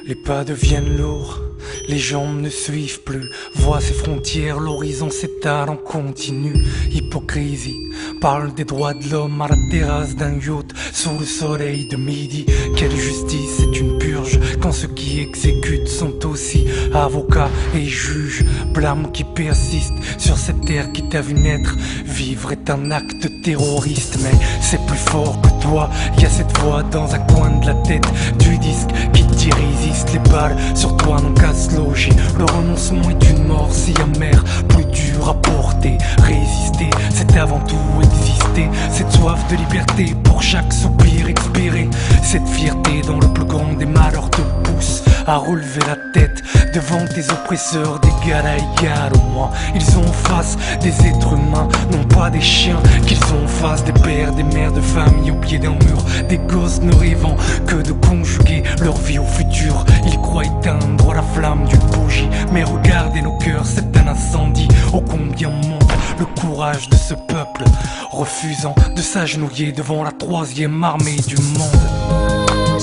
Les pas deviennent lourds, les jambes ne suivent plus. Voit ses frontières, l'horizon s'étale en continu. Hypocrisie, parle des droits de l'homme à la terrasse d'un yacht sous le soleil de midi. Quelle justice, c'est une purge quand ceux qui exécutent sont aussi avocats et juges. Blâme qui persiste sur cette terre qui t'a vu naître. Vivre est un acte terroriste, mais c'est plus fort que toi. Y a cette voix dans un coin de la tête du disque qui t'y résiste. Les balles sur toi n'ont qu'à se loger. Le renoncement est une mort si amère, plus dur à porter. Résister, c'est avant tout exister. Cette soif de liberté pour chaque soupir expiré. Cette fierté dans le plus grand des malheurs te pousse à relever la tête devant tes oppresseurs d'égal à égal. Au moins ils ont en face des êtres humains, non pas des chiens. Qu'ils ont en face des pères, des mères de famille au pied d'un mur. Des gosses ne rêvant que de conjuguer leur vie au futur. Ils croient éteindre la flamme d'une bougie, mais regardez nos cœurs, c'est un incendie. Ô combien monte le courage de ce peuple, refusant de s'agenouiller devant la troisième armée du monde.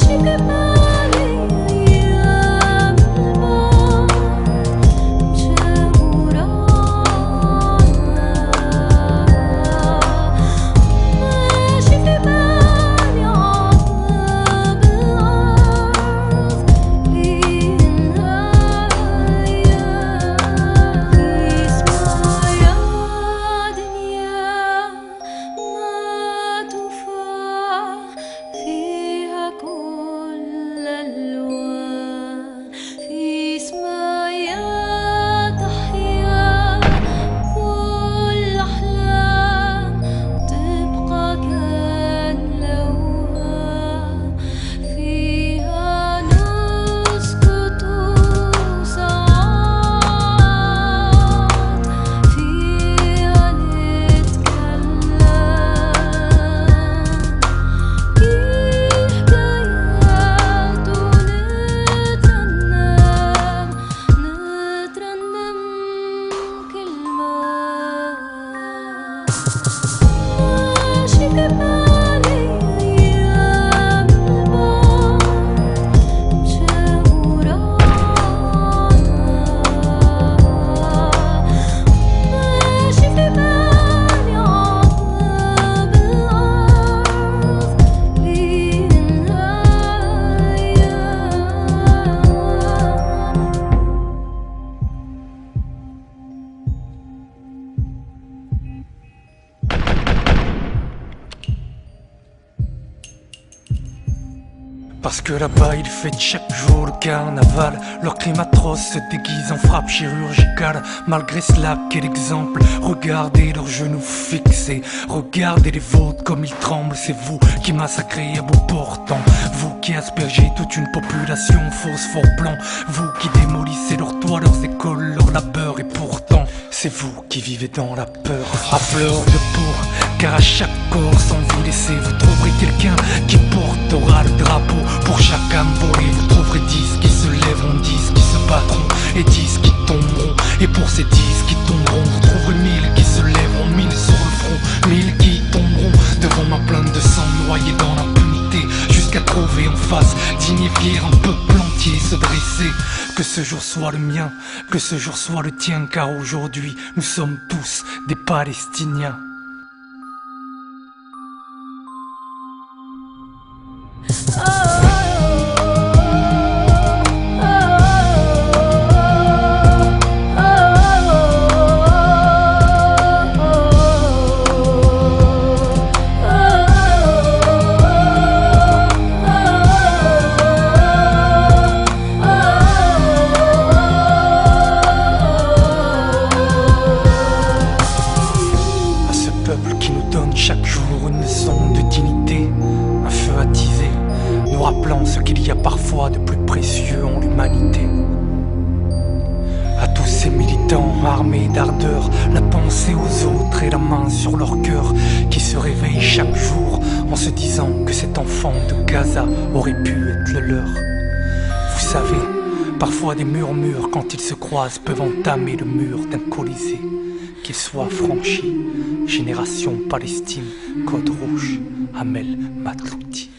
Parce que là-bas ils fêtent chaque jour le carnaval. Leur crime atroce se déguise en frappe chirurgicale. Malgré cela, quel exemple. Regardez leurs genoux fixés, regardez les vôtres comme ils tremblent. C'est vous qui massacrez à bout portant, vous qui aspergez toute une population phosphore blanc, vous qui démolissez leurs toits, leurs écoles, leur labeur. Et pourtant c'est vous qui vivez dans la peur, à fleur de peau. Car à chaque corps sans vous laisser, vous trouverez quelqu'un qui portera le drapeau. Pour chaque âme volée, vous trouverez 10 qui se lèveront, 10 qui se battront et 10 qui tomberont. Et pour ces 10 qui tomberont, vous trouverez 1000 qui se lèveront, 1000 sur le front, 1000 qui tomberont devant ma plainte de sang, noyés dans l'impunité, jusqu'à trouver en face, digne et fier, un peuple entier se dresser. Que ce jour soit le mien, que ce jour soit le tien, car aujourd'hui nous sommes tous des Palestiniens. plus précieux en l'humanité. À tous ces militants armés d'ardeur, la pensée aux autres et la main sur leur cœur, qui se réveillent chaque jour en se disant que cet enfant de Gaza aurait pu être le leur. Vous savez, parfois des murmures quand ils se croisent peuvent entamer le mur d'un colisée. Qu'il soit franchi, Génération Palestine, Code Rouge, Amel Matlouti.